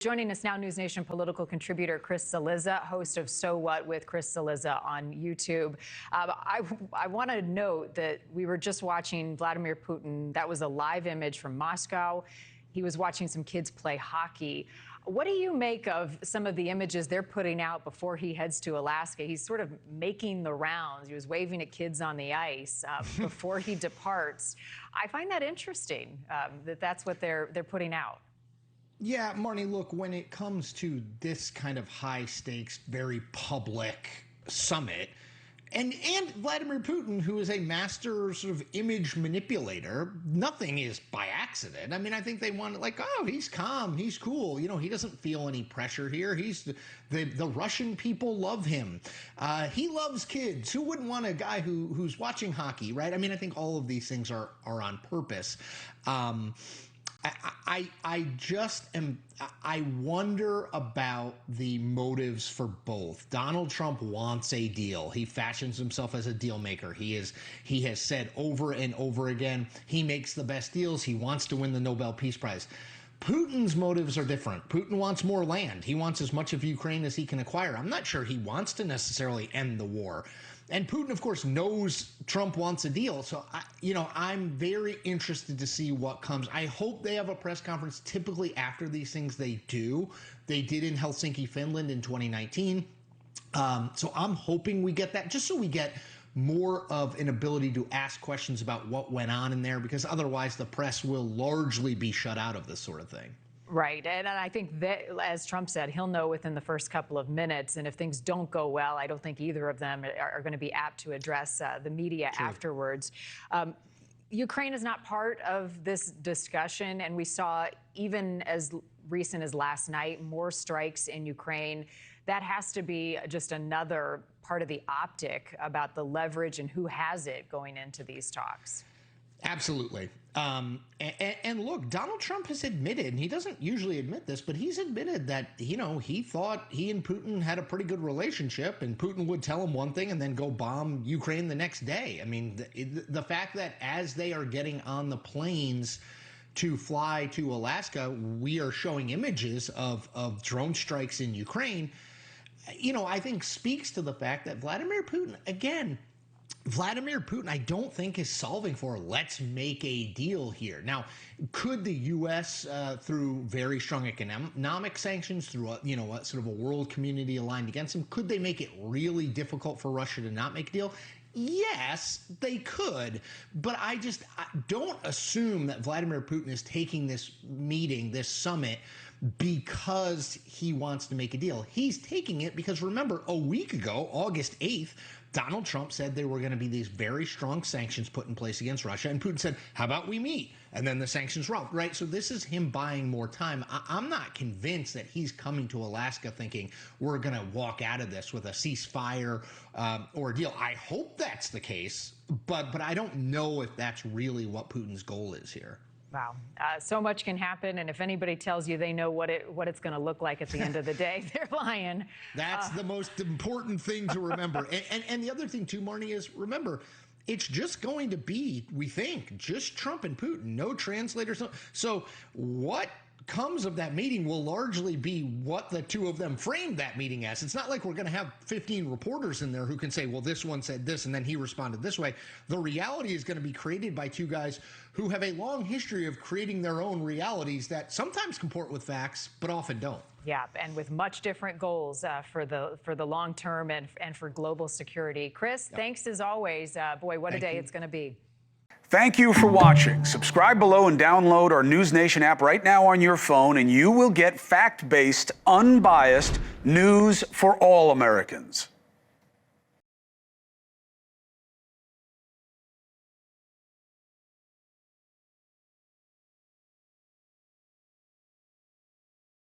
Joining us now, NewsNation political contributor Chris Cillizza, host of So What with Chris Cillizza on YouTube. I want to note that we were just watching Vladimir Putin. That was a live image from Moscow. He was watching some kids play hockey. What do you make of some of the images they're putting out before he heads to Alaska? He's sort of making the rounds. He was waving at kids on the ice before he departs. I find that interesting that that's what they're putting out. Yeah, Marni, look, when it comes to this kind of high stakes, very public summit, and Vladimir Putin, who is a master sort of image manipulator, nothing is by accident. I mean, I think they want like, oh, he's calm, he's cool. You know, he doesn't feel any pressure here. He's the Russian people love him. He loves kids. Who wouldn't want a guy who's watching hockey, right? I mean, I think all of these things are on purpose. I wonder about the motives for both. Donald Trump wants a deal. He fashions himself as a deal maker. He has said over and over again, he makes the best deals. He wants to win the Nobel Peace Prize. Putin's motives are different. Putin wants more land. He wants as much of Ukraine as he can acquire. I'm not sure he wants to necessarily end the war. And Putin, of course, knows Trump wants a deal. So, I'm very interested to see what comes. I hope they have a press conference. Typically after these things, they do. They did in Helsinki, Finland in 2019. So I'm hoping we get that, just so we get more of an ability to ask questions about what went on in there, because otherwise the press will largely be shut out of this sort of thing. Right. And I think that, as Trump said, he'll know within the first couple of minutes. And if things don't go well, I don't think either of them are going to be apt to address the media afterwards. Ukraine is not part of this discussion. And we saw, even as recent as last night, more strikes in Ukraine. That has to be just another part of the optic about the leverage and who has it going into these talks. Absolutely. And look, Donald Trump has admitted, and he doesn't usually admit this, but he's admitted that, he thought he and Putin had a pretty good relationship, and Putin would tell him one thing and then go bomb Ukraine the next day. I mean, the fact that as they are getting on the planes to fly to Alaska, we are showing images of drone strikes in Ukraine, I think speaks to the fact that Vladimir Putin, I don't think is solving for let's make a deal here. Now, could the U.S. Through very strong economic sanctions, through sort of a world community aligned against them, could they make it really difficult for Russia to not make a deal? Yes, they could, but I don't assume that Vladimir Putin is taking this meeting, this summit, because he wants to make a deal. He's taking it because, remember, a week ago, August 8th, Donald Trump said there were going to be these very strong sanctions put in place against Russia, and Putin said, how about we meet? And then the sanctions dropped, right? So this is him buying more time. I'm not convinced that he's coming to Alaska thinking we're going to walk out of this with a ceasefire or a deal. I hope that's the case, but I don't know if that's really what Putin's goal is here. Wow. So much can happen. And if anybody tells you they know what it's going to look like at the end of the day, they're lying. That's the most important thing to remember. And the other thing, too, Marni, is remember, it's just going to be, we think, just Trump and Putin, no translators. So what comes of that meeting will largely be what the two of them framed that meeting as. It's not like we're going to have 15 reporters in there who can say, well, this one said this and then he responded this way. The reality is going to be created by two guys who have a long history of creating their own realities that sometimes comport with facts, but often don't. Yeah, and with much different goals for the long term and for global security. Chris, thanks as always. Boy, what a day it's going to be. Thank you for watching. Subscribe below and download our NewsNation app right now on your phone, and you will get fact-based, unbiased news for all Americans.